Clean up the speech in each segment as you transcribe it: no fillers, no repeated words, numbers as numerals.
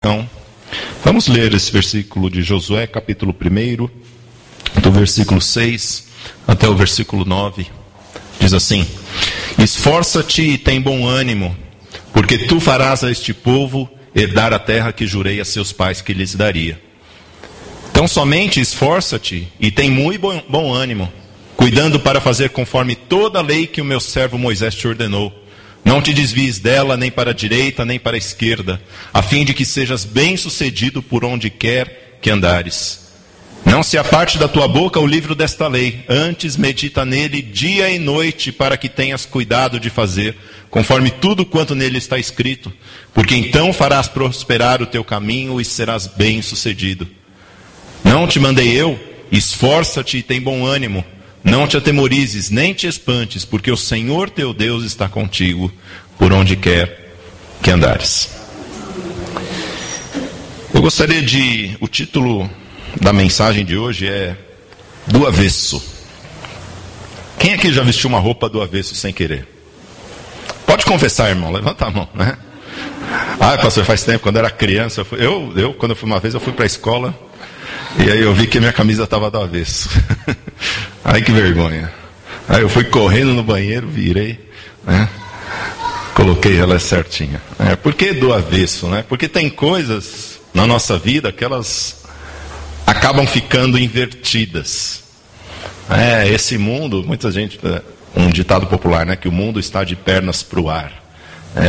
Então, vamos ler esse versículo de Josué, capítulo 1, do versículo 6 até o versículo 9. Diz assim: Esforça-te e tem bom ânimo, porque tu farás a este povo herdar a terra que jurei a seus pais que lhes daria. Então somente esforça-te e tem muito bom ânimo, cuidando para fazer conforme toda a lei que o meu servo Moisés te ordenou. Não te desvies dela nem para a direita nem para a esquerda, a fim de que sejas bem-sucedido por onde quer que andares. Não se aparte da tua boca o livro desta lei, antes medita nele dia e noite, para que tenhas cuidado de fazer, conforme tudo quanto nele está escrito, porque então farás prosperar o teu caminho e serás bem-sucedido. Não te mandei eu? Esforça-te e tem bom ânimo. Não te atemorizes, nem te espantes, porque o Senhor teu Deus está contigo, por onde quer que andares. Eu gostaria de... O título da mensagem de hoje é Do Avesso. Quem aqui já vestiu uma roupa do avesso sem querer? Pode confessar, irmão, levanta a mão, né? Ah, pastor, faz tempo, quando eu era criança, quando eu fui uma vez, eu fui para a escola, e aí eu vi que minha camisa estava do avesso. Ai, que vergonha. Aí eu fui correndo no banheiro, virei, né? Coloquei ela certinha. Por que do avesso, né? Porque tem coisas na nossa vida que elas acabam ficando invertidas. Esse mundo, muita gente, um ditado popular, né? Que o mundo está de pernas para o ar.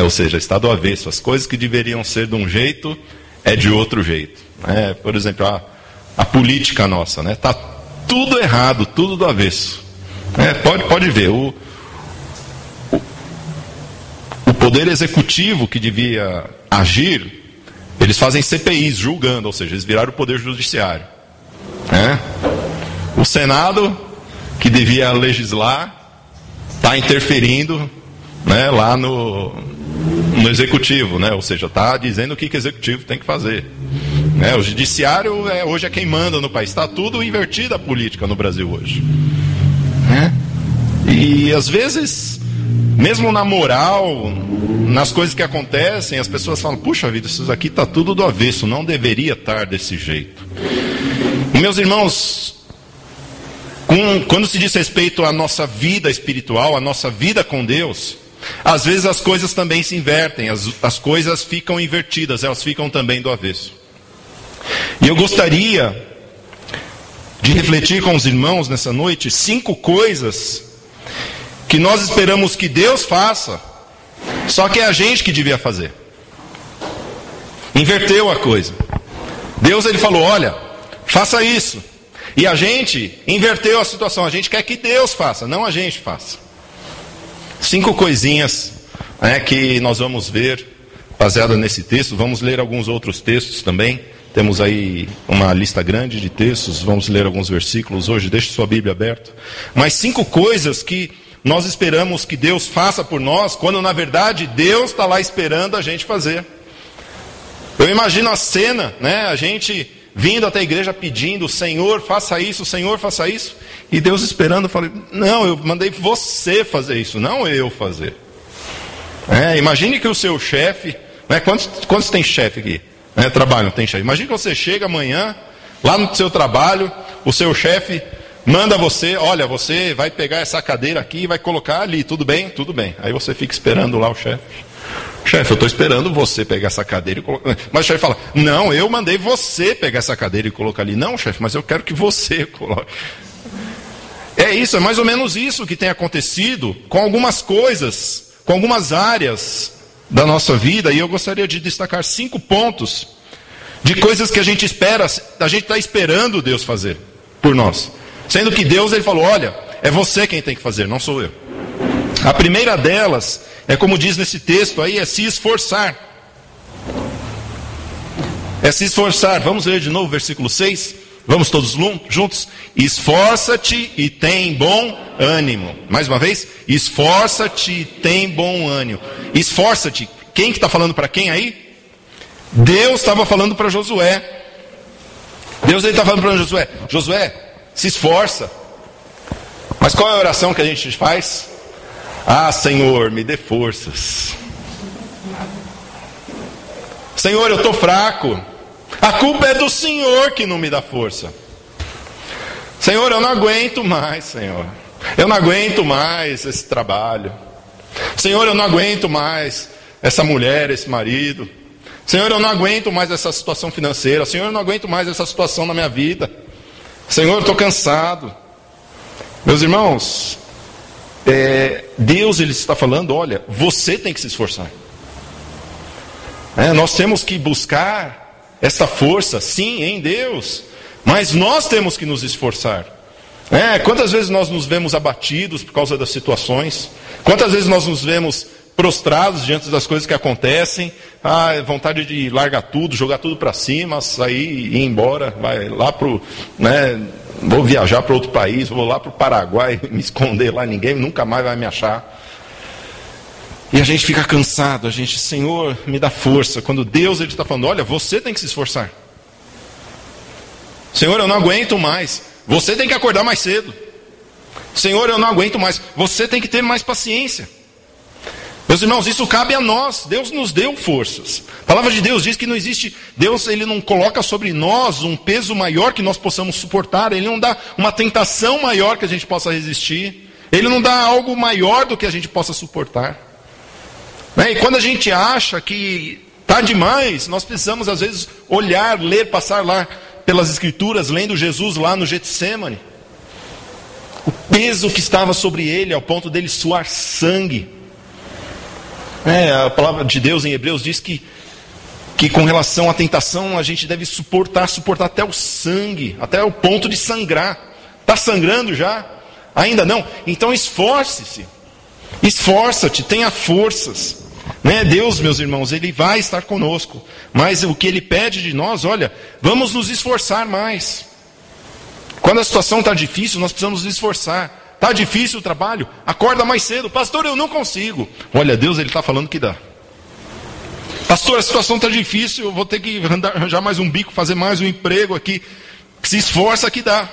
Ou seja, está do avesso. As coisas que deveriam ser de um jeito, é de outro jeito. Por exemplo, a política nossa, né? Está tudo errado, tudo do avesso. Pode ver, o poder executivo que devia agir, eles fazem CPIs, julgando, ou seja, eles viraram o poder judiciário. O Senado, que devia legislar, está interferindo, né, lá no executivo, né? Ou seja, está dizendo o que o executivo tem que fazer. O judiciário hoje é quem manda no país. Está tudo invertido a política no Brasil hoje. E às vezes, mesmo na moral, nas coisas que acontecem, as pessoas falam: puxa vida, isso aqui está tudo do avesso, não deveria estar desse jeito. E meus irmãos, quando se diz respeito à nossa vida espiritual, à nossa vida com Deus, às vezes as coisas também se invertem, as coisas ficam invertidas, elas ficam também do avesso. E eu gostaria de refletir com os irmãos nessa noite 5 coisas que nós esperamos que Deus faça, só que é a gente que devia fazer. Inverteu a coisa. Deus, ele falou: olha, faça isso. E a gente inverteu a situação. A gente quer que Deus faça, não a gente faça. 5 coisinhas, que nós vamos ver baseada nesse texto. Vamos ler alguns outros textos também. Temos aí uma lista grande de textos, vamos ler alguns versículos hoje, deixe sua Bíblia aberta. Mas 5 coisas que nós esperamos que Deus faça por nós, quando na verdade Deus está lá esperando a gente fazer. Eu imagino a cena, né? A gente vindo até a igreja pedindo: Senhor, faça isso, Senhor, faça isso. E Deus esperando, eu falei: não, eu mandei você fazer isso, não eu fazer. Imagine que o seu chefe, né? Quantos tem chefe aqui? Trabalham, tem chefe. Imagina que você chega amanhã, lá no seu trabalho, o seu chefe manda você: olha, você vai pegar essa cadeira aqui e vai colocar ali, tudo bem? Tudo bem. Aí você fica esperando lá o chefe. Chefe, eu estou esperando você pegar essa cadeira e colocar. Mas o chefe fala: não, eu mandei você pegar essa cadeira e colocar ali. Não, chefe, mas eu quero que você coloque. É mais ou menos isso que tem acontecido com algumas coisas, com algumas áreas da nossa vida, e eu gostaria de destacar 5 pontos de coisas que a gente espera, a gente está esperando Deus fazer por nós, sendo que Deus, ele falou: olha, é você quem tem que fazer, não sou eu. A primeira delas é, como diz nesse texto aí, é se esforçar. É se esforçar. Vamos ler de novo o versículo 6. Vamos todos juntos? Esforça-te e tem bom ânimo. Mais uma vez, esforça-te e tem bom ânimo. Esforça-te. Quem que está falando para quem aí? Deus estava falando para Josué. Deus está falando para Josué: Josué, se esforça. Mas qual é a oração que a gente faz? Ah, Senhor, me dê forças. Senhor, eu estou fraco. A culpa é do Senhor que não me dá força. Senhor, eu não aguento mais, Senhor. Eu não aguento mais esse trabalho. Senhor, eu não aguento mais essa mulher, esse marido. Senhor, eu não aguento mais essa situação financeira. Senhor, eu não aguento mais essa situação na minha vida. Senhor, eu estou cansado. Meus irmãos, Deus ele está falando, olha, você tem que se esforçar. Nós temos que buscar essa força, sim, em Deus. Mas nós temos que nos esforçar. Quantas vezes nós nos vemos abatidos por causa das situações? Quantas vezes nós nos vemos prostrados diante das coisas que acontecem? Vontade de largar tudo, jogar tudo para cima, sair e ir embora, vai lá vou viajar para outro país, vou lá para o Paraguai, me esconder lá, ninguém nunca mais vai me achar. E a gente fica cansado, Senhor, me dá força. Quando Deus ele está falando, olha, você tem que se esforçar. Senhor, eu não aguento mais. Você tem que acordar mais cedo. Senhor, eu não aguento mais. Você tem que ter mais paciência. Meus irmãos, isso cabe a nós. Deus nos deu forças. A palavra de Deus diz que não existe, Deus ele não coloca sobre nós um peso maior que nós possamos suportar. Ele não dá uma tentação maior que a gente possa resistir. Ele não dá algo maior do que a gente possa suportar. E quando a gente acha que está demais, nós precisamos às vezes olhar, ler, passar lá pelas escrituras, lendo Jesus lá no Getsêmani. O peso que estava sobre ele, ao ponto dele suar sangue. A palavra de Deus em Hebreus diz que com relação à tentação, a gente deve suportar até o sangue, até o ponto de sangrar. Está sangrando já? Ainda não? Então esforce-se. Esforça-te, tenha forças. Deus, meus irmãos, Ele vai estar conosco. Mas o que Ele pede de nós, olha, vamos nos esforçar mais. Quando a situação está difícil, nós precisamos nos esforçar. Está difícil o trabalho? Acorda mais cedo. Pastor, eu não consigo. Olha, Deus Ele está falando que dá. Pastor, a situação está difícil, eu vou ter que arranjar mais um bico, fazer mais um emprego aqui. Se esforça que dá.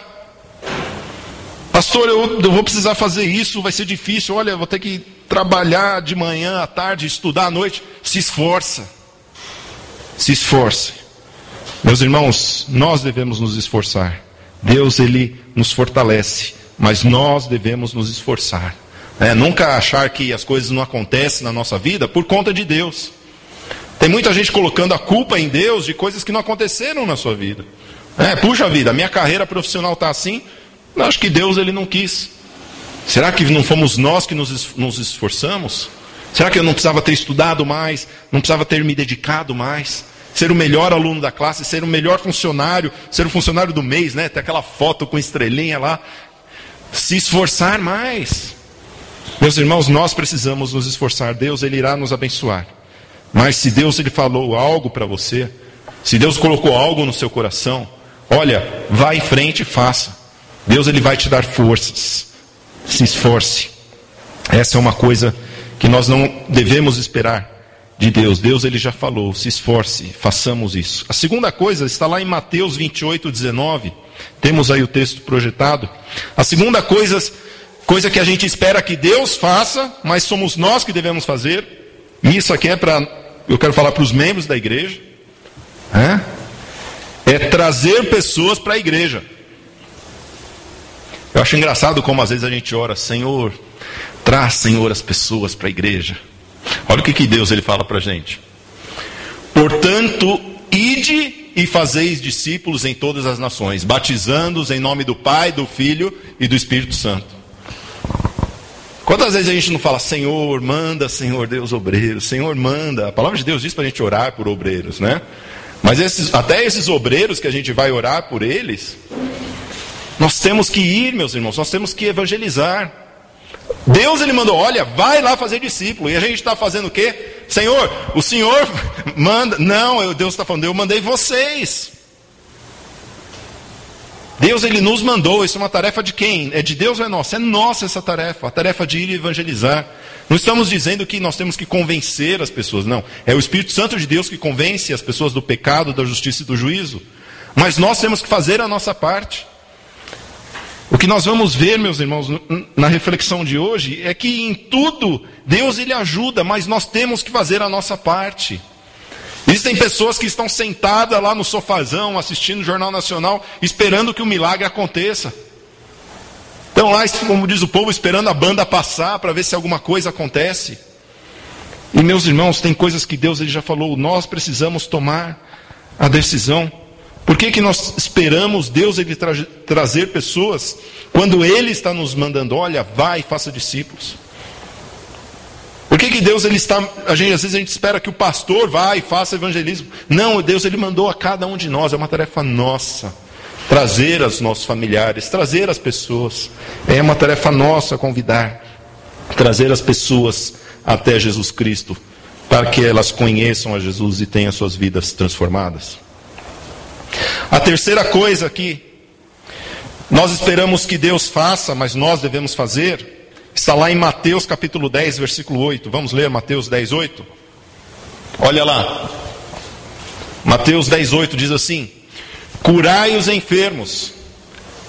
Pastor, eu vou precisar fazer isso, vai ser difícil. Olha, eu vou ter que trabalhar de manhã, à tarde, estudar à noite. Se esforça. Se esforce. Meus irmãos, nós devemos nos esforçar. Deus, Ele nos fortalece, mas nós devemos nos esforçar. Nunca achar que as coisas não acontecem na nossa vida por conta de Deus. Tem muita gente colocando a culpa em Deus de coisas que não aconteceram na sua vida. Puxa vida, a minha carreira profissional está assim. Acho que Deus ele não quis. Será que não fomos nós que nos esforçamos? Será que eu não precisava ter estudado mais? Não precisava ter me dedicado mais? Ser o melhor aluno da classe, ser o melhor funcionário, ser o funcionário do mês, ter aquela foto com estrelinha lá. Se esforçar mais. Meus irmãos, nós precisamos nos esforçar. Deus ele irá nos abençoar. Mas se Deus ele falou algo para você, se Deus colocou algo no seu coração, olha, vá em frente e faça. Deus ele vai te dar forças. Se esforce. Essa é uma coisa que nós não devemos esperar de Deus. Deus ele já falou, se esforce, façamos isso. A segunda coisa está lá em Mateus 28:19. Temos aí o texto projetado. A segunda coisa que a gente espera que Deus faça, mas somos nós que devemos fazer. E isso aqui eu quero falar para os membros da igreja. É trazer pessoas para a igreja. Eu acho engraçado como às vezes a gente ora, Senhor, traz, Senhor, as pessoas para a igreja. Olha o que Deus ele fala para a gente. Portanto, ide e fazeis discípulos em todas as nações, batizando-os em nome do Pai, do Filho e do Espírito Santo. Quantas vezes a gente não fala, Senhor, manda, Senhor Deus, obreiros, Senhor, manda. A palavra de Deus diz para a gente orar por obreiros, Mas até esses obreiros que a gente vai orar por eles, nós temos que ir, meus irmãos, nós temos que evangelizar. Deus ele mandou, olha, vai lá fazer discípulo. E a gente está fazendo o quê? Senhor, o Senhor manda. Não, Deus está falando, eu mandei vocês. Deus ele nos mandou, isso é uma tarefa de quem? É de Deus ou é nossa? É nossa essa tarefa, a tarefa de ir e evangelizar. Não estamos dizendo que nós temos que convencer as pessoas, não. É o Espírito Santo de Deus que convence as pessoas do pecado, da justiça e do juízo. Mas nós temos que fazer a nossa parte. O que nós vamos ver, meus irmãos, na reflexão de hoje, é que em tudo Deus ele ajuda, mas nós temos que fazer a nossa parte. Existem pessoas que estão sentadas lá no sofazão, assistindo o Jornal Nacional, esperando que o milagre aconteça. Estão lá, como diz o povo, esperando a banda passar para ver se alguma coisa acontece. E meus irmãos, tem coisas que Deus ele já falou, nós precisamos tomar a decisão. Por que nós esperamos Deus ele trazer pessoas quando Ele está nos mandando, olha, vai e faça discípulos? Por que Deus ele está, às vezes a gente espera que o pastor vá e faça evangelismo? Não, Deus ele mandou a cada um de nós, é uma tarefa nossa. Trazer os nossos familiares, trazer as pessoas. É uma tarefa nossa convidar, trazer as pessoas até Jesus Cristo, para que elas conheçam a Jesus e tenham suas vidas transformadas. A terceira coisa que nós esperamos que Deus faça, mas nós devemos fazer, está lá em Mateus capítulo 10, versículo 8. Vamos ler Mateus 10, 8? Olha lá. Mateus 10, 8 diz assim: curai os enfermos,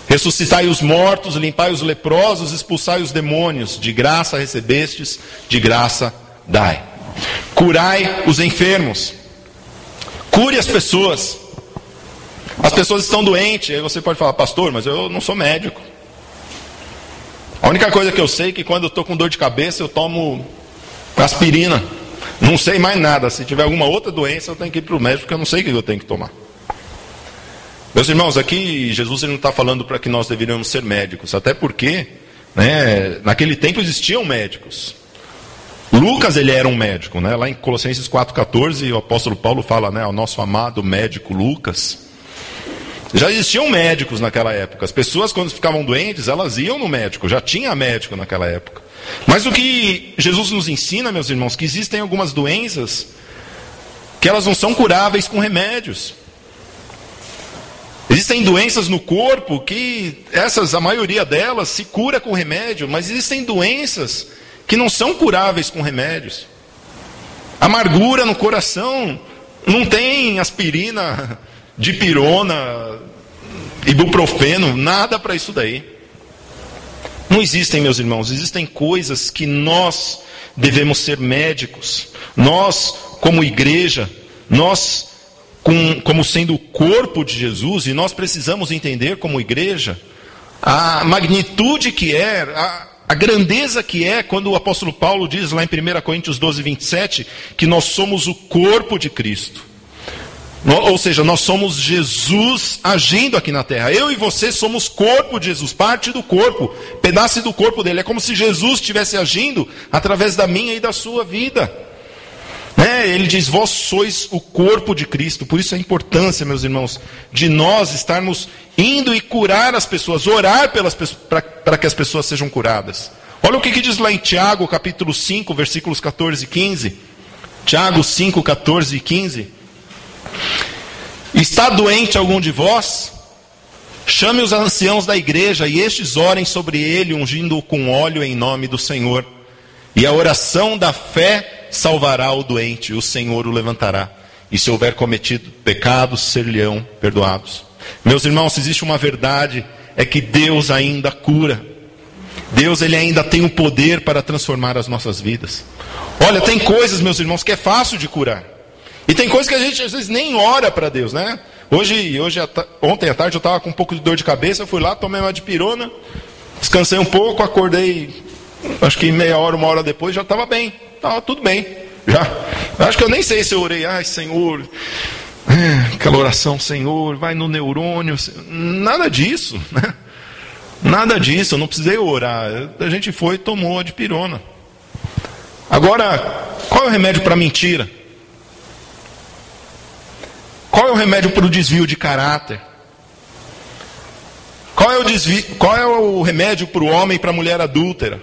ressuscitai os mortos, limpai os leprosos, expulsai os demônios. De graça recebestes, de graça dai. Curai os enfermos. Cure as pessoas. As pessoas estão doentes. Aí você pode falar, pastor, mas eu não sou médico. A única coisa que eu sei é que quando eu estou com dor de cabeça, eu tomo aspirina. Não sei mais nada. Se tiver alguma outra doença, eu tenho que ir para o médico, porque eu não sei o que eu tenho que tomar. Meus irmãos, aqui Jesus ele não está falando para que nós deveríamos ser médicos. Até porque, naquele tempo existiam médicos. Lucas ele era um médico. Lá em Colossenses 4,14, o apóstolo Paulo fala, ao nosso amado médico Lucas. Já existiam médicos naquela época. As pessoas, quando ficavam doentes, elas iam no médico. Já tinha médico naquela época. Mas o que Jesus nos ensina, meus irmãos, que existem algumas doenças que elas não são curáveis com remédios. Existem doenças no corpo que a maioria delas se cura com remédio, mas existem doenças que não são curáveis com remédios. Amargura no coração não tem aspirina, dipirona, ibuprofeno, nada para isso daí. Não existem, meus irmãos, existem coisas que nós devemos ser médicos. Nós, como igreja, nós, como sendo o corpo de Jesus, e nós precisamos entender como igreja, a magnitude que é, a grandeza que é, quando o apóstolo Paulo diz lá em 1 Coríntios 12, 27, que nós somos o corpo de Cristo. Ou seja, nós somos Jesus agindo aqui na terra. Eu e você somos corpo de Jesus, parte do corpo, pedaço do corpo dele. É como se Jesus estivesse agindo através da minha e da sua vida. Ele diz, vós sois o corpo de Cristo. Por isso a importância, meus irmãos, de nós estarmos indo e curar as pessoas, orar pelas pessoas, para que as pessoas sejam curadas. Olha o que diz lá em Tiago, capítulo 5, versículos 14 e 15. Tiago 5, 14 e 15. Está doente algum de vós? Chame os anciãos da igreja, e estes orem sobre ele, ungindo-o com óleo em nome do Senhor. E a oração da fé salvará o doente, e o Senhor o levantará. E se houver cometido pecados, ser-lhe-ão perdoados. Meus irmãos, se existe uma verdade, é que Deus ainda cura. Deus ele ainda tem o poder para transformar as nossas vidas. Olha, tem coisas, meus irmãos, que é fácil de curar. E tem coisas que a gente às vezes nem ora para Deus, Ontem à tarde eu estava com um pouco de dor de cabeça, eu fui lá, tomei uma dipirona, descansei um pouco, acordei, acho que meia hora, uma hora depois, já estava bem, estava tudo bem. Acho que eu nem sei se eu orei, ai Senhor, aquela oração, Senhor, vai no neurônio, nada disso, Nada disso, eu não precisei orar, a gente foi e tomou a dipirona. Agora, qual é o remédio para mentira? Qual é o remédio para o desvio de caráter? Qual é o remédio para o homem e para a mulher adúltera?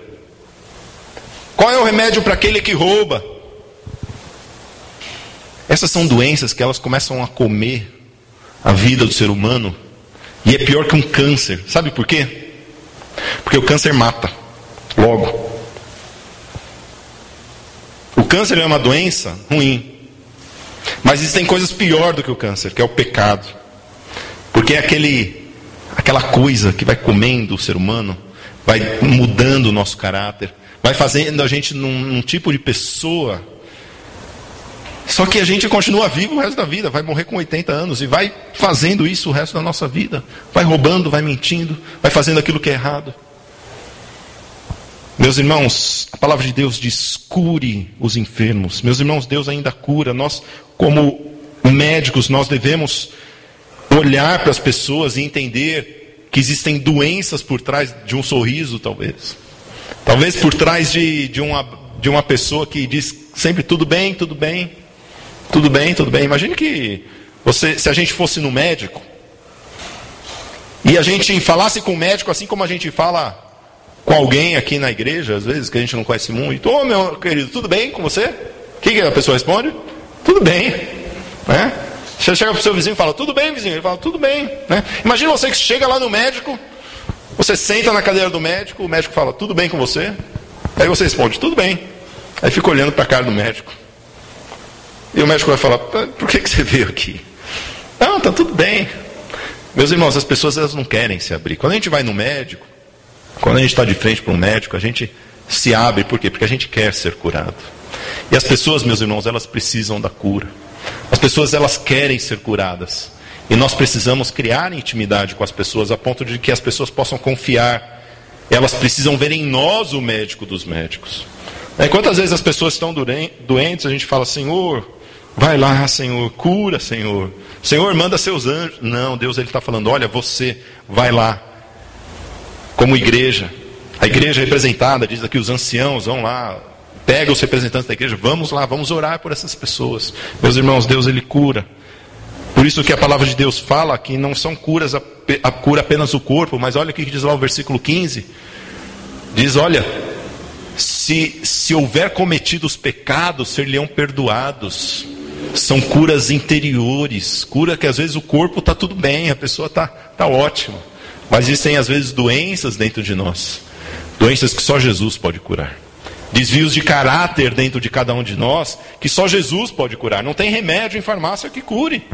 Qual é o remédio para aquele que rouba? Essas são doenças que elas começam a comer a vida do ser humano. E é pior que um câncer. Sabe por quê? Porque o câncer mata. Logo. O câncer é uma doença ruim. Mas existem coisas piores do que o câncer, que é o pecado. Porque é aquela coisa que vai comendo o ser humano, vai mudando o nosso caráter, vai fazendo a gente num tipo de pessoa Só que a gente continua vivo o resto da vida, vai morrer com 80 anos e vai fazendo isso o resto da nossa vida. Vai roubando, vai mentindo, vai fazendo aquilo que é errado. Meus irmãos, a palavra de Deus diz: cure os enfermos. Meus irmãos, Deus ainda cura. Nós, como médicos, nós devemos olhar para as pessoas e entender que existem doenças por trás de um sorriso, talvez. Talvez por trás de uma pessoa que diz sempre tudo bem, tudo bem, tudo bem, tudo bem. Imagine que se a gente fosse no médico e a gente falasse com o médico assim como a gente fala com alguém aqui na igreja, às vezes, que a gente não conhece muito. Ô, meu querido, tudo bem com você? O que a pessoa responde? Tudo bem. Né? Você chega para o seu vizinho e fala: tudo bem, vizinho? Ele fala: tudo bem. Né? Imagina você que chega lá no médico, você senta na cadeira do médico, o médico fala: tudo bem com você? Aí você responde: tudo bem. Aí fica olhando para a cara do médico. E o médico vai falar: por que você veio aqui? Não, está tudo bem. Meus irmãos, as pessoas elas não querem se abrir. Quando a gente vai no médico, quando a gente está de frente para um médico, a gente se abre. Por quê? Porque a gente quer ser curado. E as pessoas, meus irmãos, elas precisam da cura. As pessoas, elas querem ser curadas. E nós precisamos criar intimidade com as pessoas, a ponto de que as pessoas possam confiar. Elas precisam ver em nós o médico dos médicos. Quantas vezes as pessoas estão doentes, a gente fala: Senhor, vai lá, Senhor, cura, Senhor. Senhor, manda seus anjos. Não, Deus ele está falando: olha, você vai lá. Como igreja, a igreja representada, diz aqui, os anciãos vão lá, pega os representantes da igreja, vamos lá, vamos orar por essas pessoas. Meus irmãos, Deus ele cura. Por isso que a palavra de Deus fala que não são curas, a cura apenas o corpo, mas olha o que diz lá o versículo 15. Diz: olha, se houver cometido os pecados, ser-lhe-ão perdoados. São curas interiores, cura que às vezes o corpo está tudo bem, a pessoa está ótima. Mas existem às vezes doenças dentro de nós, doenças que só Jesus pode curar, desvios de caráter dentro de cada um de nós, que só Jesus pode curar. Não tem remédio em farmácia que cure,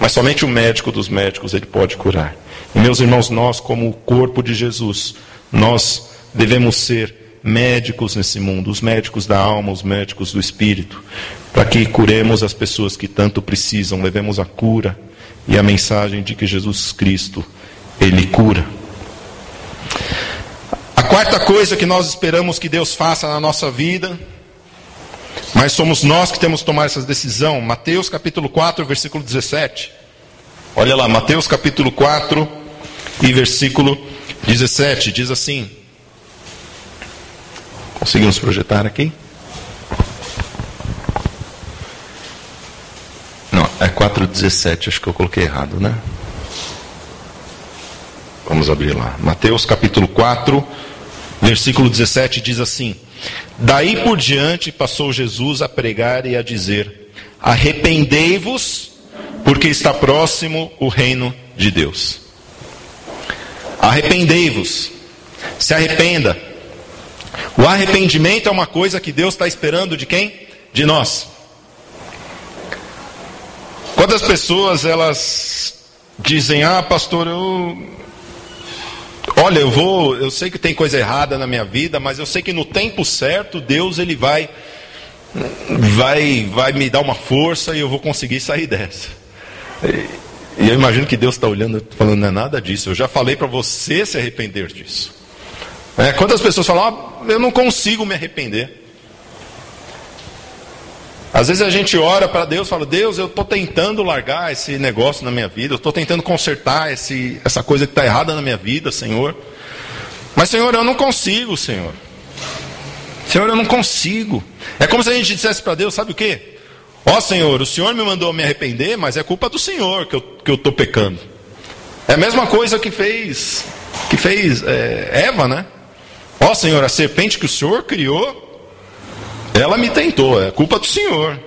mas somente o médico dos médicos ele pode curar. E meus irmãos, nós como o corpo de Jesus, nós devemos ser médicos nesse mundo, os médicos da alma, os médicos do espírito, para que curemos as pessoas que tanto precisam, levemos a cura e a mensagem de que Jesus Cristo ele cura. A quarta coisa que nós esperamos que Deus faça na nossa vida, mas somos nós que temos que tomar essa decisão. Mateus capítulo 4, versículo 17. Olha lá, Mateus capítulo 4 e versículo 17. Diz assim. Conseguimos projetar aqui? Não, é 4,17, acho que eu coloquei errado, né? Vamos abrir lá. Mateus capítulo 4, versículo 17 diz assim: daí por diante passou Jesus a pregar e a dizer: arrependei-vos, porque está próximo o reino de Deus. Arrependei-vos. Se arrependa. O arrependimento é uma coisa que Deus está esperando de quem? De nós. Quantas pessoas elas dizem: ah, pastor, eu sei que tem coisa errada na minha vida, mas eu sei que no tempo certo Deus ele vai me dar uma força e eu vou conseguir sair dessa. E eu imagino que Deus está olhando e falando: não é nada disso, eu já falei para você se arrepender disso. Quantas pessoas falam: eu não consigo me arrepender. Às vezes a gente ora para Deus e fala: Deus, eu estou tentando largar esse negócio na minha vida, eu estou tentando consertar essa coisa que está errada na minha vida, Senhor. Mas, Senhor, eu não consigo, Senhor. Senhor, eu não consigo. É como se a gente dissesse para Deus: sabe o quê? Ó Senhor, o Senhor me mandou me arrepender, mas é culpa do Senhor que eu estou pecando. É a mesma coisa que fez Eva, né? Ó Senhor, a serpente que o Senhor criou, ela me tentou, é culpa do Senhor.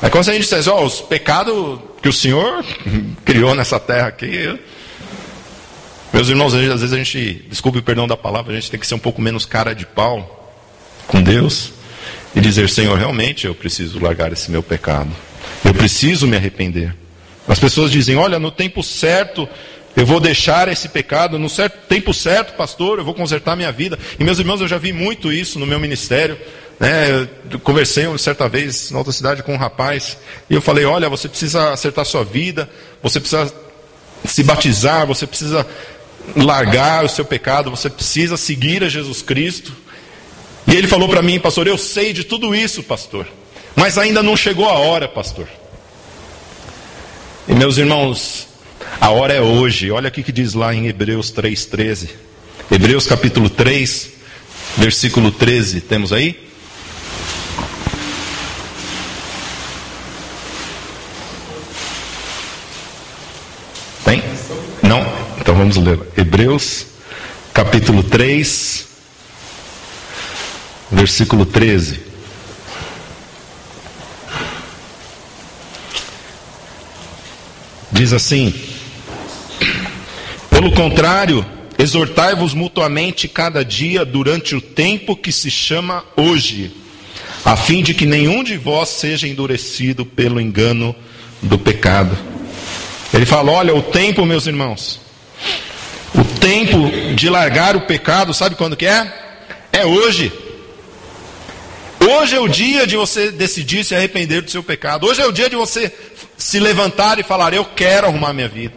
É como se a gente dissesse: ó, os pecados que o Senhor criou nessa terra aqui. Meus irmãos, às vezes a gente, desculpe o perdão da palavra, a gente tem que ser um pouco menos cara de pau com Deus e dizer: Senhor, realmente eu preciso largar esse meu pecado, eu preciso me arrepender. As pessoas dizem: olha, no tempo certo eu vou deixar esse pecado, no tempo certo, pastor, eu vou consertar minha vida. E meus irmãos, eu já vi muito isso no meu ministério. né? Eu conversei certa vez na outra cidade com um rapaz, e eu falei, olha, você precisa acertar sua vida, você precisa se batizar, você precisa largar o seu pecado, você precisa seguir a Jesus Cristo. E ele falou para mim, pastor, eu sei de tudo isso, pastor, mas ainda não chegou a hora, pastor. E meus irmãos, a hora é hoje. Olha o que diz lá em Hebreus 3,13. Hebreus capítulo 3, versículo 13. Temos aí? Tem? Não? Então vamos ler. Hebreus capítulo 3, versículo 13. Diz assim: pelo contrário, exortai-vos mutuamente cada dia durante o tempo que se chama hoje, a fim de que nenhum de vós seja endurecido pelo engano do pecado. Ele fala, olha, o tempo, meus irmãos, o tempo de largar o pecado, sabe quando que é? É hoje. Hoje é o dia de você decidir se arrepender do seu pecado. Hoje é o dia de você se levantar e falar, eu quero arrumar minha vida.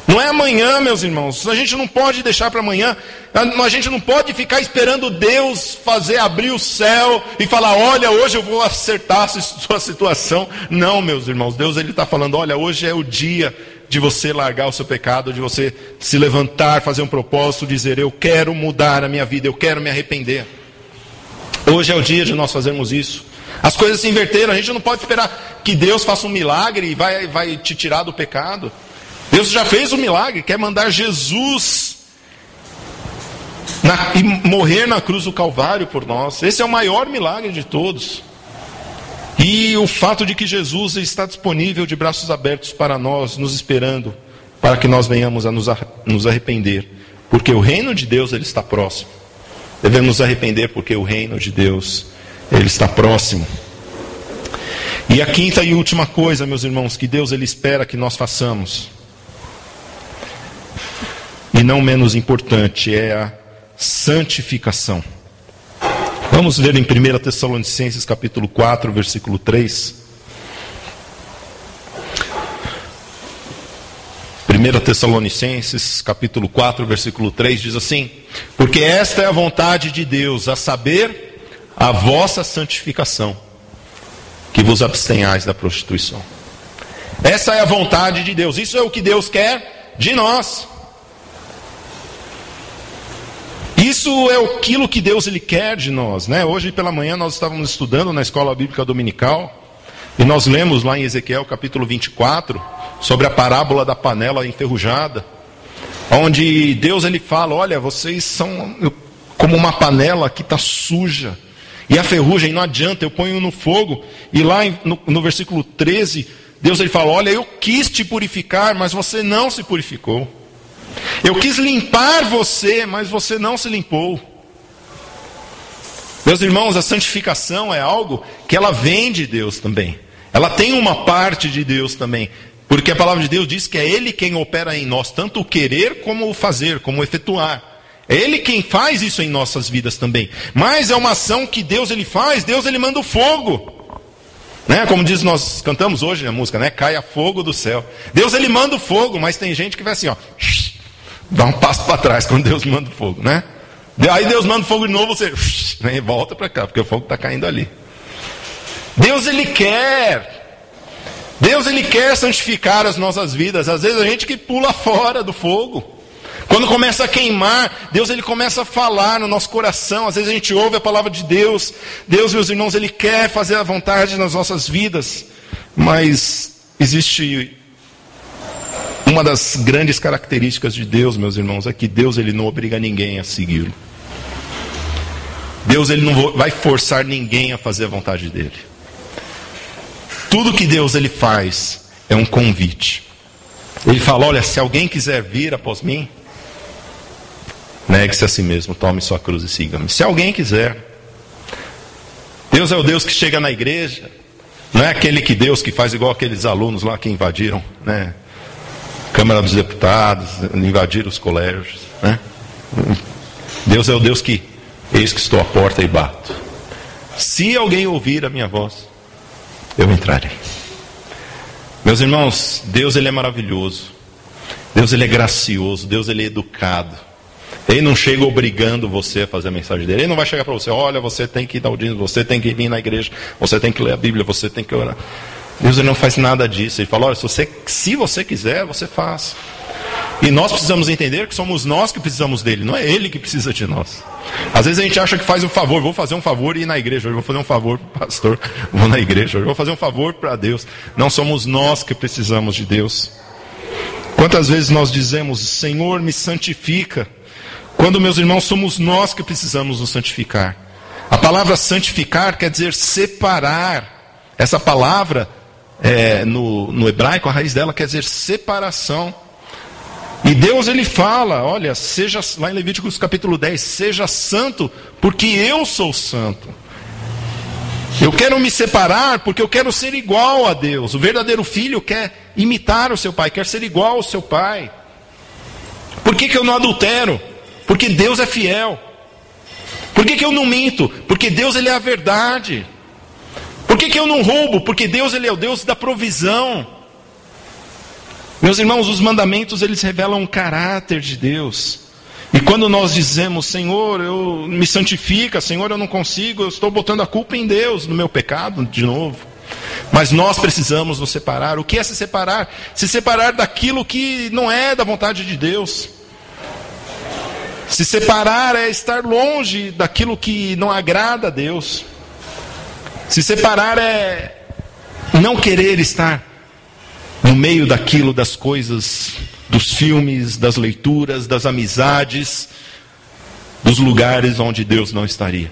Não é amanhã, meus irmãos. A gente não pode deixar para amanhã. A gente não pode ficar esperando Deus abrir o céu e falar, olha, hoje eu vou acertar a sua situação. Não, meus irmãos. Deus ele está falando, olha, hoje é o dia de você largar o seu pecado, de você se levantar, fazer um propósito, dizer, eu quero mudar a minha vida, eu quero me arrepender. Hoje é o dia de nós fazermos isso. As coisas se inverteram, a gente não pode esperar que Deus faça um milagre e vai te tirar do pecado. Deus já fez um milagre, quer mandar Jesus e morrer na cruz do Calvário por nós. Esse é o maior milagre de todos. E o fato de que Jesus está disponível de braços abertos para nós, nos esperando, para que nós venhamos a nos arrepender. Porque o reino de Deus ele está próximo. Devemos nos arrepender porque o reino de Deus ele está próximo. E a quinta e última coisa, meus irmãos, que Deus ele espera que nós façamos, e não menos importante, é a santificação. Vamos ver em 1 Tessalonicenses capítulo 4, versículo 3. 1 Tessalonicenses capítulo 4, versículo 3 diz assim: porque esta é a vontade de Deus, a saber, a vossa santificação, que vos abstenhais da prostituição. Essa é a vontade de Deus, isso é o que Deus quer de nós. Isso é aquilo que Deus ele quer de nós, né? Hoje pela manhã nós estávamos estudando na escola bíblica dominical, e nós lemos lá em Ezequiel capítulo 24, sobre a parábola da panela enferrujada, onde Deus ele fala, olha, vocês são como uma panela que está suja, e a ferrugem não adianta, eu ponho no fogo. E lá no versículo 13, Deus ele fala, olha, eu quis te purificar, mas você não se purificou. Eu quis limpar você, mas você não se limpou. Meus irmãos, a santificação é algo que ela vem de Deus também. Ela tem uma parte de Deus também. Porque a palavra de Deus diz que é Ele quem opera em nós, tanto o querer como o fazer, como o efetuar. É Ele quem faz isso em nossas vidas também. Mas é uma ação que Deus ele faz, Deus ele manda o fogo. Né? Como diz, nós cantamos hoje a música, né? Caia fogo do céu. Deus ele manda o fogo, mas tem gente que vai assim, ó, dá um passo para trás quando Deus manda o fogo, né? Aí Deus manda o fogo de novo, você vem, volta para cá, porque o fogo está caindo ali. Deus ele quer santificar as nossas vidas. Às vezes a gente que pula fora do fogo. Quando começa a queimar, Deus ele começa a falar no nosso coração. Às vezes a gente ouve a palavra de Deus. Deus, meus irmãos, ele quer fazer a vontade nas nossas vidas. Mas existe uma das grandes características de Deus, meus irmãos, é que Deus ele não obriga ninguém a segui-lo. Deus ele não vai forçar ninguém a fazer a vontade dele. Tudo que Deus ele faz é um convite. Ele fala, olha, se alguém quiser vir após mim, negue-se a si mesmo, tome sua cruz e siga-me. Se alguém quiser. Deus é o Deus que chega na igreja. Não é aquele que Deus que faz igual aqueles alunos lá que invadiram, né, Câmara dos Deputados, invadiram os colégios, né? Deus é o Deus que, eis que estou à porta e bato. Se alguém ouvir a minha voz, eu entrarei. Meus irmãos, Deus ele é maravilhoso. Deus ele é gracioso. Deus ele é educado. Ele não chega obrigando você a fazer a mensagem dele. Ele não vai chegar para você, olha, você tem que dar o dízimo, você tem que vir na igreja, você tem que ler a Bíblia, você tem que orar. Deus ele não faz nada disso. Ele fala, olha, se você quiser, você faz. E nós precisamos entender que somos nós que precisamos dele, não é ele que precisa de nós. Às vezes a gente acha que faz um favor, vou fazer um favor e ir na igreja, hoje vou fazer um favor para o pastor, vou na igreja, hoje vou fazer um favor para Deus. Não somos nós que precisamos de Deus. Quantas vezes nós dizemos, Senhor, me santifica, quando, meus irmãos, somos nós que precisamos nos santificar. A palavra santificar quer dizer separar. Essa palavra, no hebraico, a raiz dela quer dizer separação. E Deus ele fala, olha, seja, lá em Levíticos capítulo 10, seja santo, porque eu sou santo. Eu quero me separar porque eu quero ser igual a Deus. O verdadeiro filho quer imitar o seu pai, quer ser igual ao seu pai. Por que eu não adultero? Porque Deus é fiel. Por que eu não minto? Porque Deus ele é a verdade. Por que eu não roubo? Porque Deus ele é o Deus da provisão. Meus irmãos, os mandamentos eles revelam o caráter de Deus. E quando nós dizemos, Senhor, eu me santifica, Senhor, eu não consigo, eu estou botando a culpa em Deus, no meu pecado, de novo. Mas nós precisamos nos separar. O que é se separar? Se separar daquilo que não é da vontade de Deus. Se separar é estar longe daquilo que não agrada a Deus. Se separar é não querer estar no meio daquilo, das coisas, dos filmes, das leituras, das amizades, dos lugares onde Deus não estaria,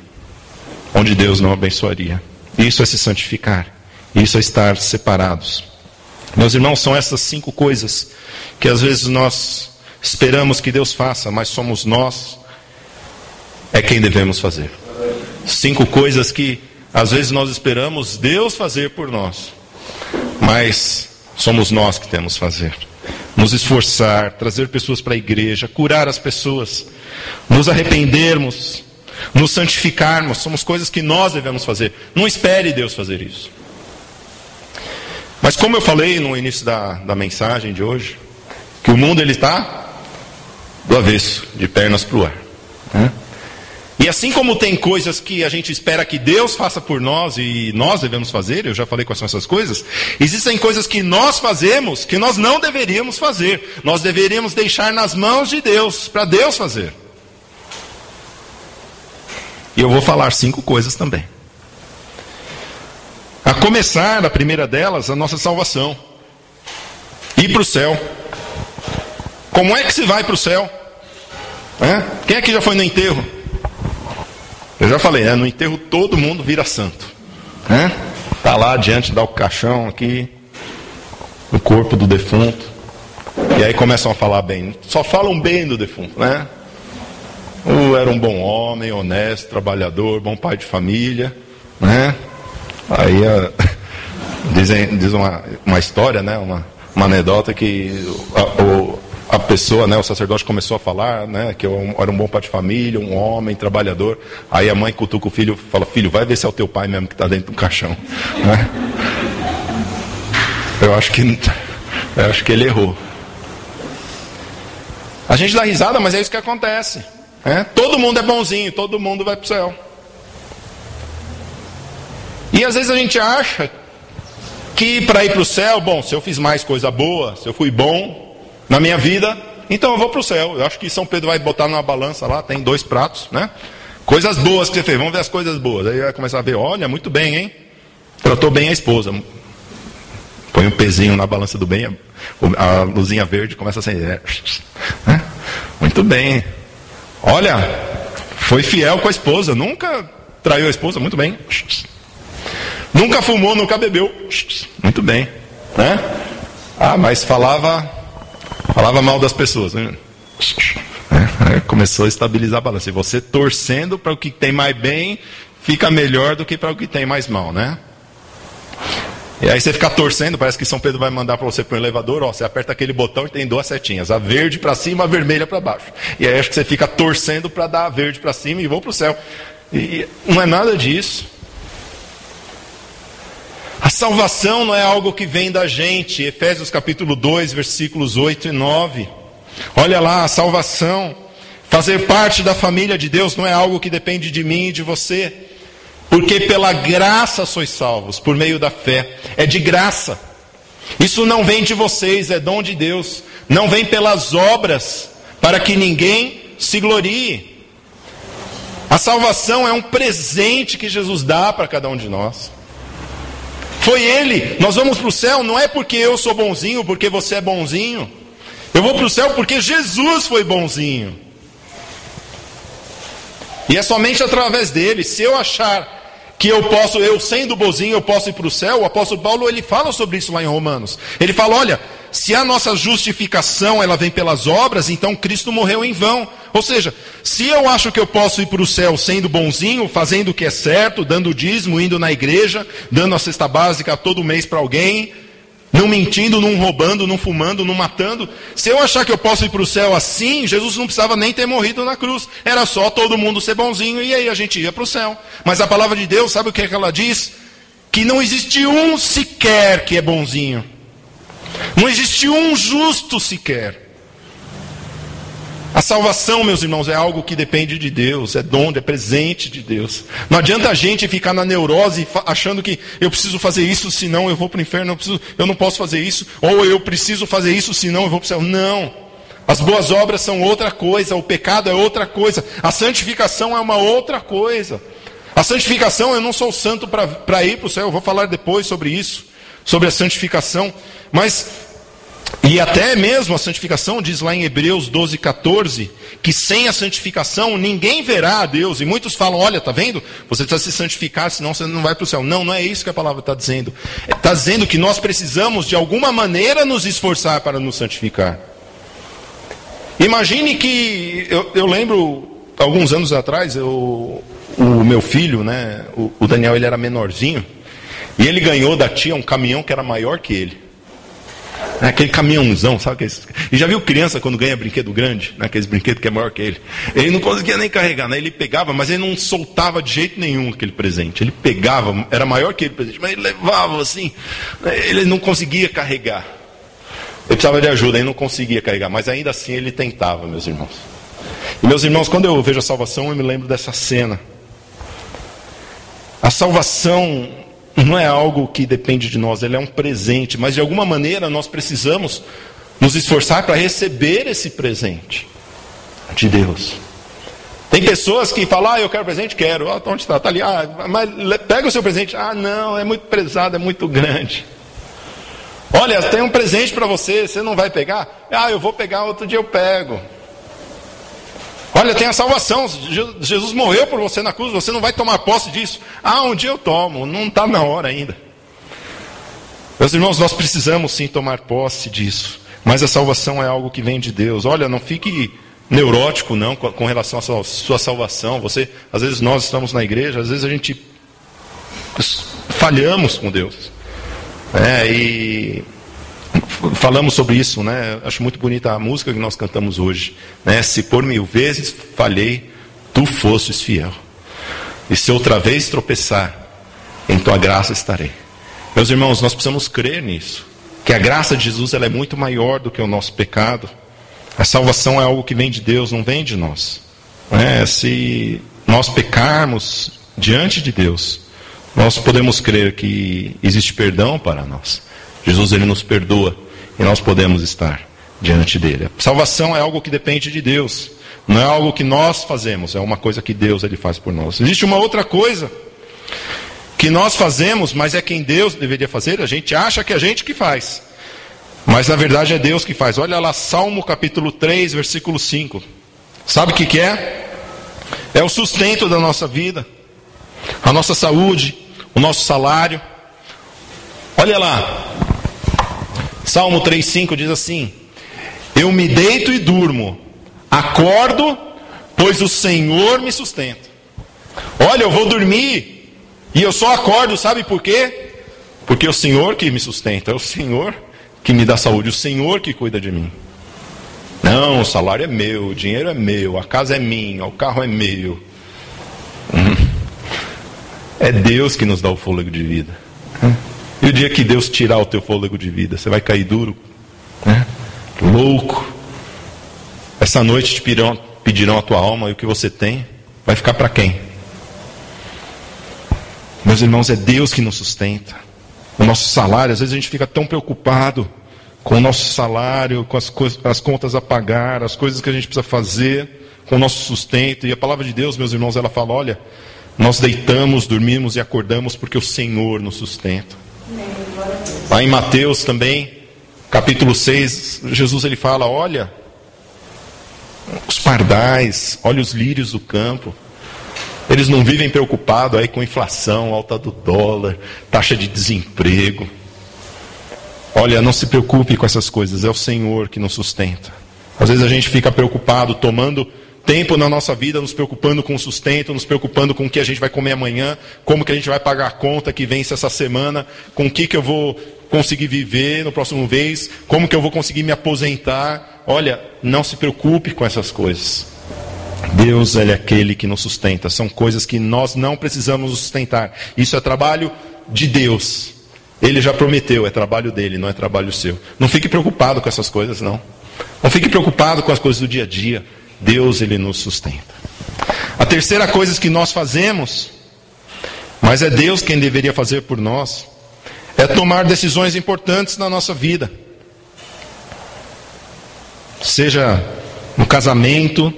onde Deus não abençoaria. Isso é se santificar, isso é estar separados. Meus irmãos, são essas 5 coisas que às vezes nós esperamos que Deus faça, mas somos nós quem devemos fazer. 5 coisas que às vezes nós esperamos Deus fazer por nós, mas somos nós que temos que fazer. Nos esforçar, trazer pessoas para a igreja, curar as pessoas, nos arrependermos, nos santificarmos, somos coisas que nós devemos fazer. Não espere Deus fazer isso. Mas como eu falei no início da mensagem de hoje, que o mundo ele está do avesso, de pernas para o ar. Né? E assim como tem coisas que a gente espera que Deus faça por nós e nós devemos fazer, eu já falei quais são essas coisas, existem coisas que nós fazemos que nós não deveríamos fazer. Nós deveríamos deixar nas mãos de Deus, para Deus fazer. E eu vou falar 5 coisas também. A começar, a primeira delas, a nossa salvação. Ir para o céu. Como é que se vai para o céu? Quem aqui já foi no enterro? Eu já falei, no enterro todo mundo vira santo. Está lá diante, dá o caixão aqui, o corpo do defunto. E aí começam a falar bem. Só falam bem do defunto, né? Era um bom homem, honesto, trabalhador, bom pai de família, né? Aí diz uma história, né? Uma anedota que a pessoa, né, o sacerdote começou a falar, né, que eu era um bom pai de família, um homem, trabalhador. Aí a mãe cutuca o filho e fala, filho, vai ver se é o teu pai mesmo que está dentro do caixão. Né? Eu acho que ele errou. A gente dá risada, mas é isso que acontece. Né? Todo mundo é bonzinho, todo mundo vai para o céu. E às vezes a gente acha que para ir para o céu, bom, se eu fiz mais coisa boa, se eu fui bom na minha vida, então eu vou para o céu. Eu acho que São Pedro vai botar numa balança lá, tem 2 pratos, né? Coisas boas que você fez, vamos ver as coisas boas. Aí vai começar a ver, olha, muito bem, hein? Tratou bem a esposa. Põe um pezinho na balança do bem, a luzinha verde começa a acender. Né? Muito bem. Olha, foi fiel com a esposa, nunca traiu a esposa, muito bem. Nunca fumou, nunca bebeu, muito bem. Né? Mas falava mal das pessoas. Né? Começou a estabilizar a balança. E você torcendo para o que tem mais bem, fica melhor do que para o que tem mais mal, né? E aí você fica torcendo, parece que São Pedro vai mandar para você para o elevador, você aperta aquele botão e tem 2 setinhas, a verde para cima, a vermelha para baixo. E aí acho que você fica torcendo para dar a verde para cima e vou para o céu. E não é nada disso. A salvação não é algo que vem da gente. Efésios capítulo 2, versículos 8 e 9. Olha lá, a salvação, fazer parte da família de Deus não é algo que depende de mim e de você. Porque pela graça sois salvos, por meio da fé. É de graça. Isso não vem de vocês, é dom de Deus. Não vem pelas obras, para que ninguém se glorie. A salvação é um presente que Jesus dá para cada um de nós. Foi Ele. Nós vamos para o céu não é porque eu sou bonzinho, porque você é bonzinho. Eu vou para o céu porque Jesus foi bonzinho. E é somente através dele. Se eu achar que eu sendo bonzinho, eu posso ir para o céu, o apóstolo Paulo, ele fala sobre isso lá em Romanos. Ele fala, olha, se a nossa justificação, ela vem pelas obras, então Cristo morreu em vão. Ou seja, se eu acho que eu posso ir para o céu sendo bonzinho, fazendo o que é certo, dando o dízimo, indo na igreja, dando a cesta básica todo mês para alguém, não mentindo, não roubando, não fumando, não matando. Se eu achar que eu posso ir para o céu assim, Jesus não precisava nem ter morrido na cruz. Era só todo mundo ser bonzinho e aí a gente ia para o céu. Mas a palavra de Deus, sabe o que é que ela diz? Que não existe um sequer que é bonzinho. Não existe um justo sequer. A salvação, meus irmãos, é algo que depende de Deus, é dom, é presente de Deus. Não adianta a gente ficar na neurose achando que eu preciso fazer isso, senão eu vou para o inferno, eu não posso fazer isso, ou eu preciso fazer isso, senão eu vou para o céu. Não. As boas obras são outra coisa, o pecado é outra coisa, a santificação é uma outra coisa. A santificação, eu não sou santo para ir para o céu, eu vou falar depois sobre isso, sobre a santificação, mas... E até mesmo a santificação, diz lá em Hebreus 12, 14, que sem a santificação ninguém verá a Deus. E muitos falam, olha, está vendo? Você precisa se santificar, senão você não vai para o céu. Não, não é isso que a palavra está dizendo. Está dizendo que nós precisamos, de alguma maneira, nos esforçar para nos santificar. Imagine que, eu lembro, alguns anos atrás, o meu filho, né, o Daniel, ele era menorzinho, e ele ganhou da tia um caminhão que era maior que ele. Aquele caminhãozão, sabe? E já viu criança quando ganha brinquedo grande? Aqueles brinquedos que é maior que ele. Ele não conseguia nem carregar, né? Ele pegava, mas ele não soltava de jeito nenhum aquele presente. Ele pegava, era maior que ele presente, mas ele levava assim. Ele não conseguia carregar. Ele precisava de ajuda, ele não conseguia carregar. Mas ainda assim ele tentava, meus irmãos. E meus irmãos, quando eu vejo a salvação, eu me lembro dessa cena. A salvação... não é algo que depende de nós, ele é um presente, mas de alguma maneira nós precisamos nos esforçar para receber esse presente de Deus. Tem pessoas que falam, eu quero presente, quero, onde está? Está ali, mas pega o seu presente, não, é muito pesado, é muito grande. Olha, tem um presente para você, você não vai pegar? Eu vou pegar, outro dia eu pego. Olha, tem a salvação, Jesus morreu por você na cruz, você não vai tomar posse disso. Um dia eu tomo, não está na hora ainda. Meus irmãos, nós precisamos sim tomar posse disso. Mas a salvação é algo que vem de Deus. Olha, não fique neurótico não com relação à sua salvação. Às vezes nós estamos na igreja, às vezes a gente falhamos com Deus. E... falamos sobre isso, né? Acho muito bonita a música que nós cantamos hoje, né? Se por 1000 vezes falhei, tu fostes fiel. E se outra vez tropeçar, em tua graça estarei. Meus irmãos, nós precisamos crer nisso. Que a graça de Jesus ela é muito maior do que o nosso pecado. A salvação é algo que vem de Deus, não vem de nós. Se nós pecarmos diante de Deus, nós podemos crer que existe perdão para nós. Jesus ele nos perdoa e nós podemos estar diante dele. A salvação é algo que depende de Deus. Não é algo que nós fazemos, é uma coisa que Deus ele faz por nós. Existe uma outra coisa que nós fazemos, mas é quem Deus deveria fazer. A gente acha que é a gente que faz, mas na verdade é Deus que faz. Olha lá, Salmo capítulo 3, versículo 5. Sabe o que é? É o sustento da nossa vida, a nossa saúde, o nosso salário. Olha lá, Salmo 3,5 diz assim: eu me deito e durmo, acordo, pois o Senhor me sustenta. Olha, eu vou dormir e eu só acordo, sabe por quê? Porque é o Senhor que me sustenta, é o Senhor que me dá saúde, o Senhor que cuida de mim. Não, o salário é meu, o dinheiro é meu, a casa é minha, o carro é meu. É Deus que nos dá o fôlego de vida. E o dia que Deus tirar o teu fôlego de vida, você vai cair duro, né? Louco. Essa noite te pedirão a tua alma, e o que você tem vai ficar para quem? Meus irmãos, é Deus que nos sustenta. O nosso salário, às vezes a gente fica tão preocupado com o nosso salário, com as contas a pagar, as coisas que a gente precisa fazer, com o nosso sustento. E a palavra de Deus, meus irmãos, ela fala, olha, nós deitamos, dormimos e acordamos porque o Senhor nos sustenta. Lá em Mateus também, capítulo 6, Jesus ele fala, olha, os pardais, olha os lírios do campo. Eles não vivem preocupados aí com inflação, alta do dólar, taxa de desemprego. Olha, não se preocupe com essas coisas, é o Senhor que nos sustenta. Às vezes a gente fica preocupado, tomando tempo na nossa vida, nos preocupando com o sustento, nos preocupando com o que a gente vai comer amanhã, como que a gente vai pagar a conta que vence essa semana, com o que eu vou conseguir viver no próximo mês, como que eu vou conseguir me aposentar. Olha, não se preocupe com essas coisas. Deus, Ele é aquele que nos sustenta. São coisas que nós não precisamos sustentar. Isso é trabalho de Deus. Ele já prometeu, é trabalho dele, não é trabalho seu. Não fique preocupado com essas coisas, não. Não fique preocupado com as coisas do dia a dia. Deus, Ele nos sustenta. A terceira coisa que nós fazemos, mas é Deus quem deveria fazer por nós, é tomar decisões importantes na nossa vida. Seja no casamento,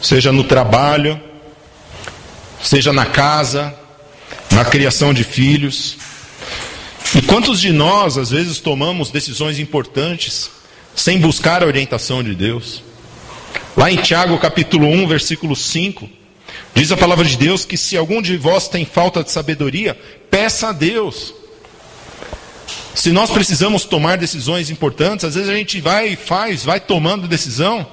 seja no trabalho, seja na casa, na criação de filhos. E quantos de nós, às vezes, tomamos decisões importantes sem buscar a orientação de Deus? Lá em Tiago, capítulo 1, versículo 5, diz a palavra de Deus que se algum de vós tem falta de sabedoria, peça a Deus. Se nós precisamos tomar decisões importantes, às vezes a gente vai tomando decisão,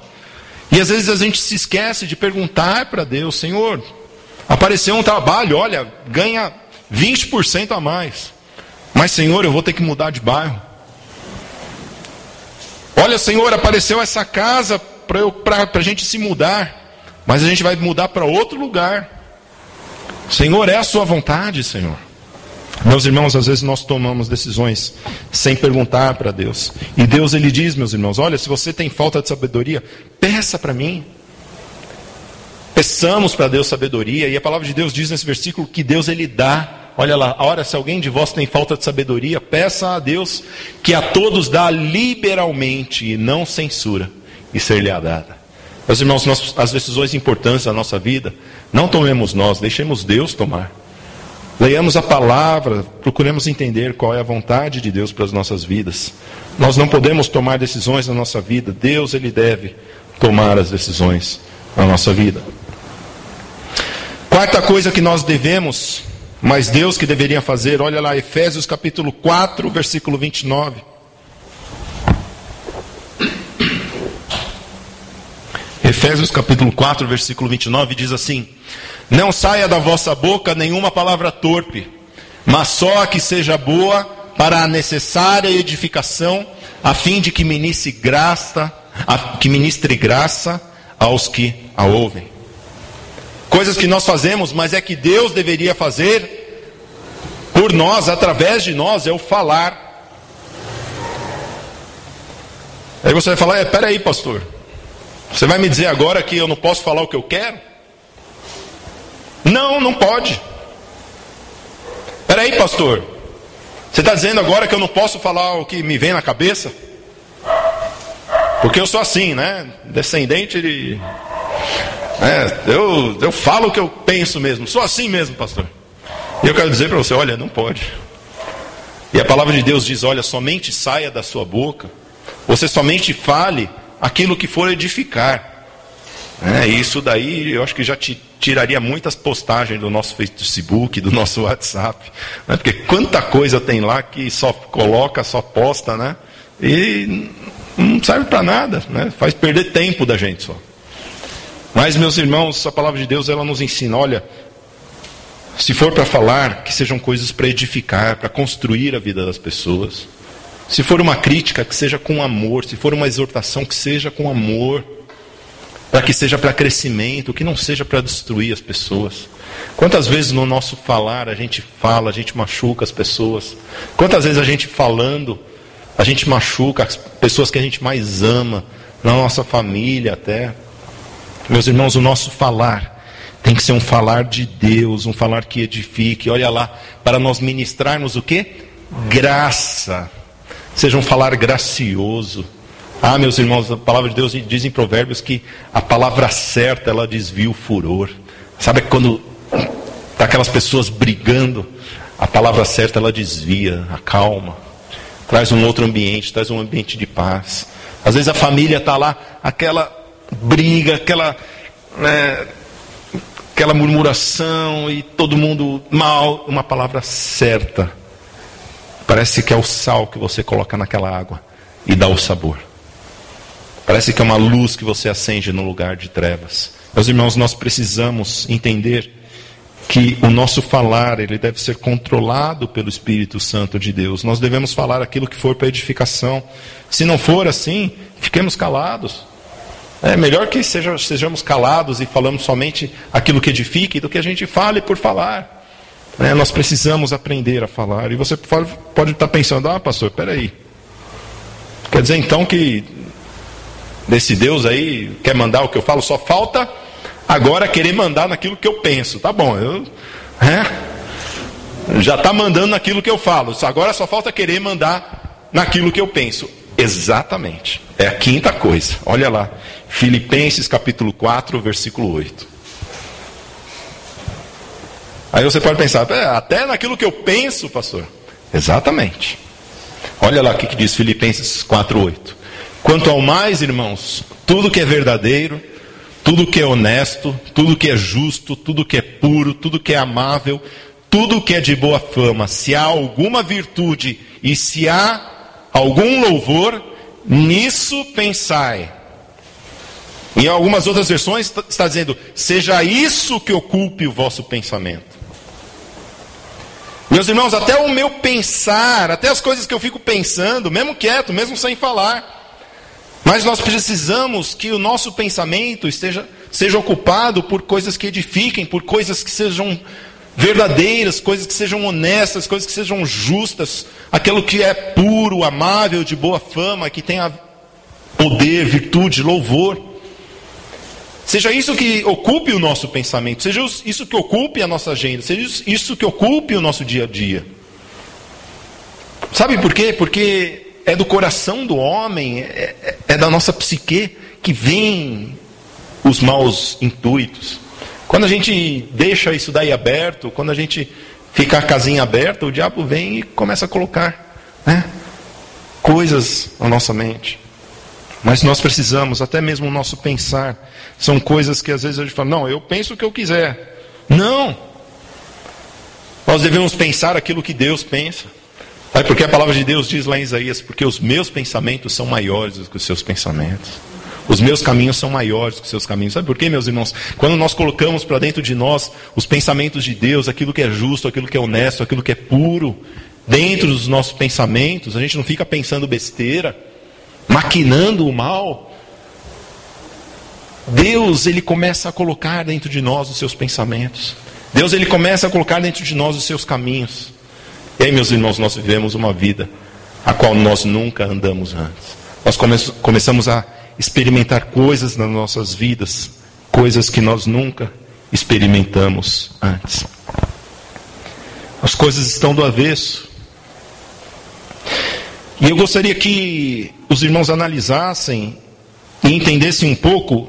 e às vezes a gente se esquece de perguntar para Deus, Senhor, apareceu um trabalho, olha, ganha 20% a mais. Mas Senhor, eu vou ter que mudar de bairro. Olha Senhor, apareceu essa casa para a gente se mudar, mas a gente vai mudar para outro lugar. Senhor, é a sua vontade, Senhor. Meus irmãos, às vezes nós tomamos decisões sem perguntar para Deus. E Deus, Ele diz, meus irmãos, olha, se você tem falta de sabedoria, peça para mim. Peçamos para Deus sabedoria. E a palavra de Deus diz nesse versículo que Deus, Ele dá. Olha lá, ora, se alguém de vós tem falta de sabedoria, peça a Deus, que a todos dá liberalmente e não censura, e ser-lhe-á dada. Meus irmãos, as decisões importantes da nossa vida, não tomemos nós, deixemos Deus tomar. Leiamos a palavra, procuremos entender qual é a vontade de Deus para as nossas vidas. Nós não podemos tomar decisões na nossa vida, Deus, Ele deve tomar as decisões na nossa vida. Quarta coisa que nós devemos, mas Deus que deveria fazer, olha lá, Efésios capítulo 4, versículo 29. Efésios capítulo 4, versículo 29 diz assim: não saia da vossa boca nenhuma palavra torpe, mas só a que seja boa para a necessária edificação, a fim de que ministre graça aos que a ouvem. Coisas que nós fazemos, mas é que Deus deveria fazer por nós, através de nós, é o falar. Aí você vai falar, peraí pastor, você vai me dizer agora que eu não posso falar o que eu quero? Não, não pode. Peraí pastor, você está dizendo agora que eu não posso falar o que me vem na cabeça? Porque eu sou assim, né? Descendente de... eu falo o que eu penso mesmo, sou assim mesmo, pastor. E eu quero dizer para você, olha, não pode. E a palavra de Deus diz, olha, somente saia da sua boca, você somente fale aquilo que for edificar. E isso daí, eu acho que já tiraria muitas postagens do nosso Facebook, do nosso WhatsApp. Né? Porque quanta coisa tem lá que só coloca, só posta, né? E não serve para nada, né? Faz perder tempo da gente só. Mas, meus irmãos, a palavra de Deus, ela nos ensina, olha, se for para falar, que sejam coisas para edificar, para construir a vida das pessoas. Se for uma crítica, que seja com amor. Se for uma exortação, que seja com amor. Para que seja para crescimento, que não seja para destruir as pessoas. Quantas vezes no nosso falar a gente fala, a gente machuca as pessoas? Quantas vezes a gente falando, a gente machuca as pessoas que a gente mais ama, na nossa família até? Meus irmãos, o nosso falar tem que ser um falar de Deus, um falar que edifique. Olha lá, para nós ministrarmos o quê? Graça. Seja um falar gracioso. Ah, meus irmãos, a palavra de Deus diz em Provérbios que a palavra certa, ela desvia o furor. Sabe quando tá aquelas pessoas brigando, a palavra certa ela desvia, acalma, traz um outro ambiente, traz um ambiente de paz. Às vezes a família está lá, aquela briga, aquela murmuração e todo mundo mal. Uma palavra certa, parece que é o sal que você coloca naquela água e dá o sabor. Parece que é uma luz que você acende no lugar de trevas. Meus irmãos, nós precisamos entender que o nosso falar, ele deve ser controlado pelo Espírito Santo de Deus. Nós devemos falar aquilo que for para edificação. Se não for assim, fiquemos calados. É melhor que sejamos calados e falamos somente aquilo que edifique do que a gente fale por falar. Nós precisamos aprender a falar. E você pode estar pensando, pastor, peraí. Quer dizer então que desse Deus aí quer mandar o que eu falo? Só falta agora querer mandar naquilo que eu penso. Tá bom, já está mandando naquilo que eu falo. Agora só falta querer mandar naquilo que eu penso. Exatamente. É a quinta coisa. Olha lá. Filipenses capítulo 4, versículo 8. Aí você pode pensar, até naquilo que eu penso, pastor. Exatamente. Olha lá o que diz Filipenses 4, 8. Quanto ao mais, irmãos, tudo que é verdadeiro, tudo que é honesto, tudo que é justo, tudo que é puro, tudo que é amável, tudo que é de boa fama, se há alguma virtude e se há algum louvor, nisso pensai. Em algumas outras versões está dizendo, seja isso que ocupe o vosso pensamento. Meus irmãos, até o meu pensar, até as coisas que eu fico pensando, mesmo quieto, mesmo sem falar, mas nós precisamos que o nosso pensamento seja ocupado por coisas que edifiquem, por coisas que sejam verdadeiras, coisas que sejam honestas, coisas que sejam justas, aquilo que é puro, amável, de boa fama, que tenha poder, virtude, louvor. Seja isso que ocupe o nosso pensamento, seja isso que ocupe a nossa agenda, seja isso que ocupe o nosso dia a dia. Sabe por quê? Porque é do coração do homem, é da nossa psique que vem os maus intuitos. Quando a gente deixa isso daí aberto, quando a gente fica a casinha aberta, o diabo vem e começa a colocar coisas na nossa mente. Mas nós precisamos, até mesmo o nosso pensar, são coisas que às vezes a gente fala, não, eu penso o que eu quiser. Não! Nós devemos pensar aquilo que Deus pensa. Sabe porque a palavra de Deus diz lá em Isaías, porque os meus pensamentos são maiores do que os seus pensamentos. Os meus caminhos são maiores do que os seus caminhos. Sabe por quê, meus irmãos? Quando nós colocamos para dentro de nós os pensamentos de Deus, aquilo que é justo, aquilo que é honesto, aquilo que é puro, dentro dos nossos pensamentos, a gente não fica pensando besteira, maquinando o mal. Deus, Ele começa a colocar dentro de nós os seus pensamentos. Deus, Ele começa a colocar dentro de nós os seus caminhos. E aí, meus irmãos, nós vivemos uma vida a qual nós nunca andamos antes. Nós começamos a experimentar coisas nas nossas vidas, coisas que nós nunca experimentamos antes. As coisas estão do avesso. E eu gostaria que os irmãos analisassem e entendessem um pouco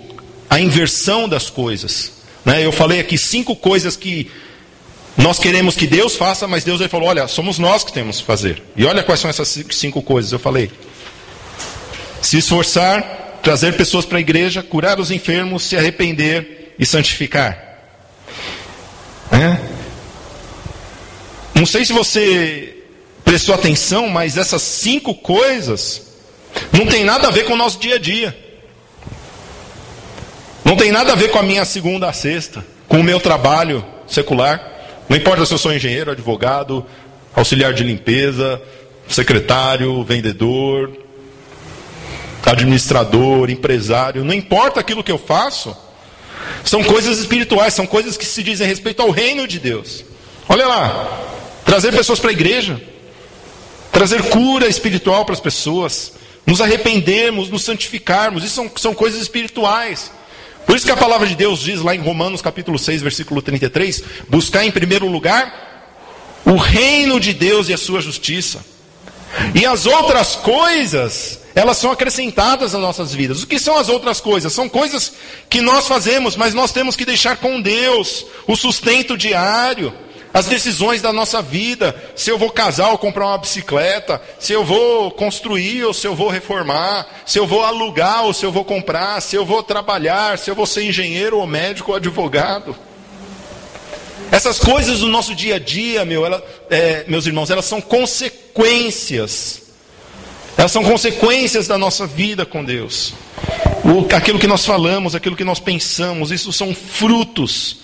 a inversão das coisas. Eu falei aqui 5 coisas que nós queremos que Deus faça, mas Deus falou, olha, somos nós que temos que fazer. E olha quais são essas 5 coisas. Eu falei, se esforçar, trazer pessoas para a igreja, curar os enfermos, se arrepender e santificar. Não sei se você prestou atenção, mas essas 5 coisas não tem nada a ver com o nosso dia a dia. Não tem nada a ver com a minha segunda a sexta, com o meu trabalho secular. Não importa se eu sou engenheiro, advogado, auxiliar de limpeza, secretário, vendedor, administrador, empresário. Não importa aquilo que eu faço. São coisas espirituais, são coisas que se dizem respeito ao reino de Deus. Olha lá, trazer pessoas para a igreja, trazer cura espiritual para as pessoas, nos arrependermos, nos santificarmos, isso são coisas espirituais. Por isso que a palavra de Deus diz lá em Romanos capítulo 6, versículo 33, buscar em primeiro lugar o reino de Deus e a sua justiça. E as outras coisas, elas são acrescentadas nas nossas vidas. O que são as outras coisas? São coisas que nós fazemos, mas nós temos que deixar com Deus o sustento diário, as decisões da nossa vida. Se eu vou casar ou comprar uma bicicleta, se eu vou construir ou se eu vou reformar, se eu vou alugar ou se eu vou comprar, se eu vou trabalhar, se eu vou ser engenheiro ou médico ou advogado. Essas coisas do nosso dia a dia, meus irmãos, elas são consequências. Elas são consequências da nossa vida com Deus. Aquilo que nós falamos, aquilo que nós pensamos, isso são frutos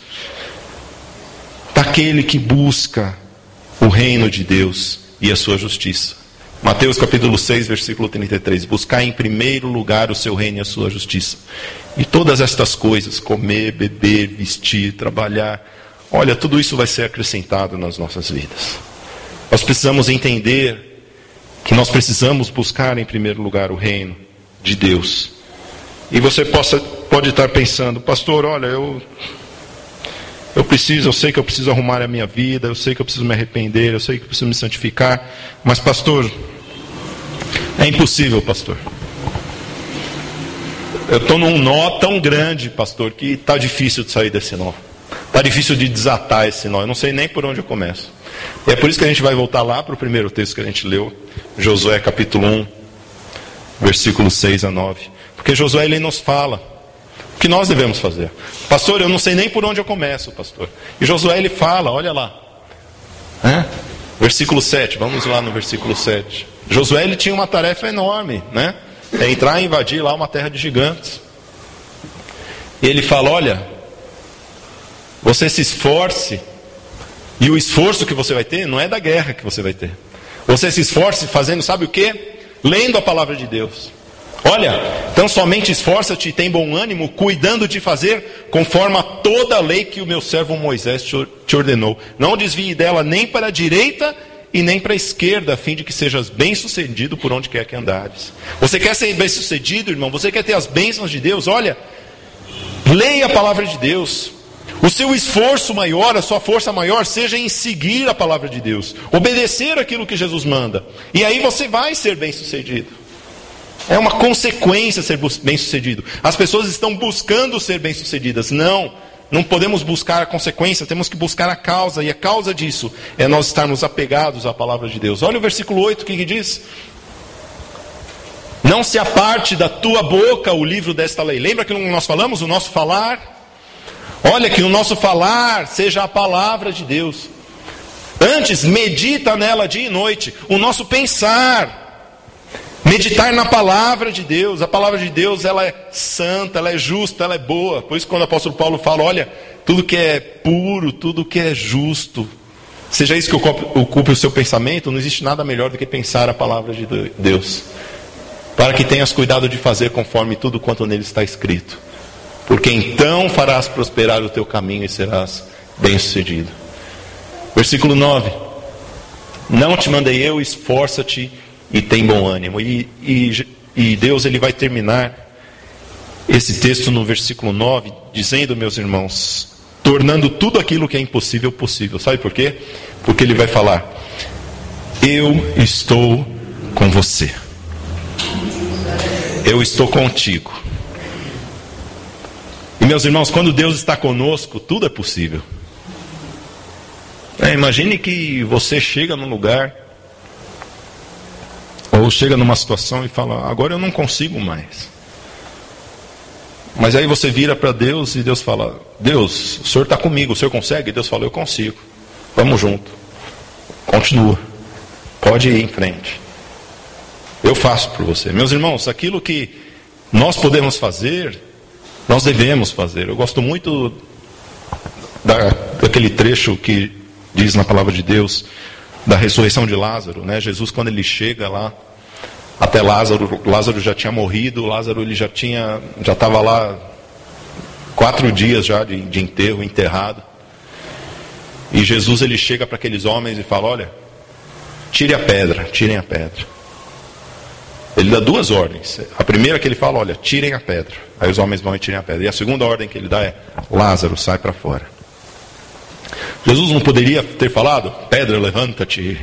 daquele que busca o reino de Deus e a sua justiça. Mateus capítulo 6, versículo 33. Buscar em primeiro lugar o seu reino e a sua justiça. E todas estas coisas, comer, beber, vestir, trabalhar, olha, tudo isso vai ser acrescentado nas nossas vidas. Nós precisamos entender que nós precisamos buscar em primeiro lugar o reino de Deus. E você pode estar pensando, pastor, olha, eu sei que eu preciso arrumar a minha vida, eu sei que eu preciso me arrepender, eu sei que eu preciso me santificar, mas pastor, é impossível, pastor. Eu estou num nó tão grande, pastor, que está difícil de sair desse nó. Está difícil de desatar esse nó, eu não sei nem por onde eu começo. E é por isso que a gente vai voltar lá para o primeiro texto que a gente leu, Josué capítulo 1, versículos 6 a 9. Porque Josué, ele nos fala o que nós devemos fazer. Pastor, eu não sei nem por onde eu começo, pastor. E Josué, ele fala, olha lá. Versículo 7, vamos lá no versículo 7. Josué, ele tinha uma tarefa enorme, né? É entrar e invadir lá uma terra de gigantes. E ele fala, olha, você se esforce, e o esforço que você vai ter não é da guerra que você vai ter. Você se esforce fazendo, sabe o quê? Lendo a palavra de Deus. Olha, então somente esforça-te e tem bom ânimo, cuidando de fazer conforme a toda a lei que o meu servo Moisés te ordenou. Não desvie dela nem para a direita e nem para a esquerda, a fim de que sejas bem-sucedido por onde quer que andares. Você quer ser bem-sucedido, irmão? Você quer ter as bênçãos de Deus? Olha, leia a palavra de Deus. O seu esforço maior, a sua força maior, seja em seguir a palavra de Deus, obedecer aquilo que Jesus manda, e aí você vai ser bem-sucedido. É uma consequência ser bem-sucedido. As pessoas estão buscando ser bem-sucedidas. Não podemos buscar a consequência, temos que buscar a causa, e a causa disso é nós estarmos apegados à palavra de Deus. Olha o versículo 8, o que diz? Não se aparte da tua boca o livro desta lei. Lembra que nós falamos, o nosso falar? Olha, que o nosso falar seja a palavra de Deus. Antes, medita nela dia e noite. O nosso pensar, meditar na palavra de Deus. A palavra de Deus, ela é santa, ela é justa, ela é boa. Por isso quando o apóstolo Paulo fala, olha, tudo que é puro, tudo que é justo, seja isso que ocupe o seu pensamento, não existe nada melhor do que pensar a palavra de Deus. Para que tenhas cuidado de fazer conforme tudo quanto nele está escrito. Porque então farás prosperar o teu caminho e serás bem-sucedido. Versículo 9. Não te mandei eu, esforça-te e tem bom ânimo. E Deus, ele vai terminar esse texto no versículo 9, dizendo, meus irmãos, tornando tudo aquilo que é impossível, possível. Sabe por quê? Porque ele vai falar, eu estou com você. Eu estou contigo. E meus irmãos, quando Deus está conosco, tudo é possível. Imagine que você chega num lugar, ou chega numa situação e fala, agora eu não consigo mais. Mas aí você vira para Deus e Deus fala, Deus, o Senhor está comigo, o Senhor consegue? E Deus fala, eu consigo. Vamos junto. Continua. Pode ir em frente. Eu faço por você. Meus irmãos, aquilo que nós podemos fazer, nós devemos fazer. Eu gosto muito daquele trecho que diz na palavra de Deus, da ressurreição de Lázaro, né? Jesus, quando ele chega lá, até Lázaro já tinha morrido, Lázaro ele já estava lá 4 dias já de enterro, enterrado. E Jesus ele chega para aqueles homens e fala: olha, tirem a pedra. Ele dá 2 ordens. A primeira que ele fala: olha, tirem a pedra. Aí os homens vão e tirem a pedra. E a segunda ordem que ele dá é: Lázaro, sai para fora. Jesus não poderia ter falado: pedra, levanta-te.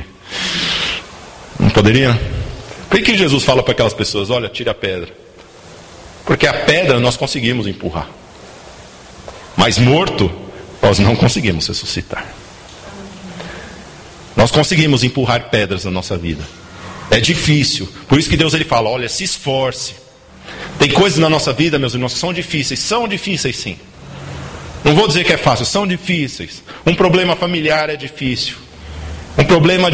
Não poderia? Por que Jesus fala para aquelas pessoas: olha, tira a pedra? Porque a pedra nós conseguimos empurrar, mas morto nós não conseguimos ressuscitar. Nós conseguimos empurrar pedras na nossa vida. É difícil. Por isso que Deus ele fala: olha, se esforce. Tem coisas na nossa vida, meus irmãos, que são difíceis. São difíceis sim. Não vou dizer que é fácil, são difíceis. Um problema familiar é difícil. Um problema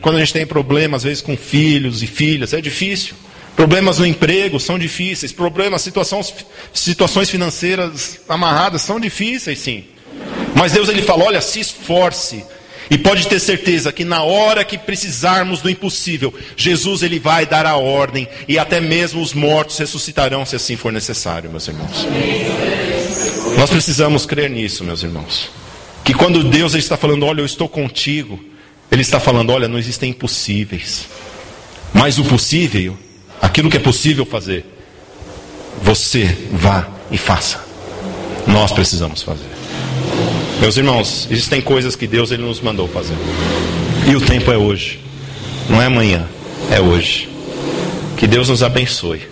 quando a gente tem problemas, às vezes com filhos e filhas, é difícil. Problemas no emprego são difíceis. Problemas, situações financeiras amarradas são difíceis sim. Mas Deus ele fala: olha, se esforce. E pode ter certeza que na hora que precisarmos do impossível, Jesus ele vai dar a ordem. E até mesmo os mortos ressuscitarão se assim for necessário, meus irmãos. Nós precisamos crer nisso, meus irmãos. Que quando Deus ele está falando: olha, eu estou contigo, Ele está falando: olha, não existem impossíveis. Mas o possível, aquilo que é possível fazer, você vá e faça. Nós precisamos fazer. Meus irmãos, existem coisas que Deus ele nos mandou fazer. E o tempo é hoje. Não é amanhã, é hoje. Que Deus nos abençoe.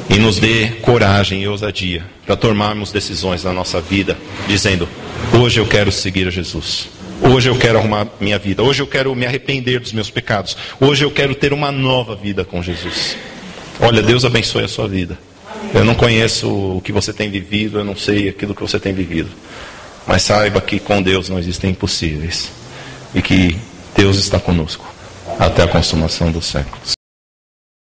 E nos dê coragem e ousadia para tomarmos decisões na nossa vida, dizendo: hoje eu quero seguir a Jesus. Hoje eu quero arrumar minha vida. Hoje eu quero me arrepender dos meus pecados. Hoje eu quero ter uma nova vida com Jesus. Olha, Deus abençoe a sua vida. Eu não conheço o que você tem vivido, eu não sei aquilo que você tem vivido. Mas saiba que com Deus não existem impossíveis. E que Deus está conosco até a consumação dos séculos.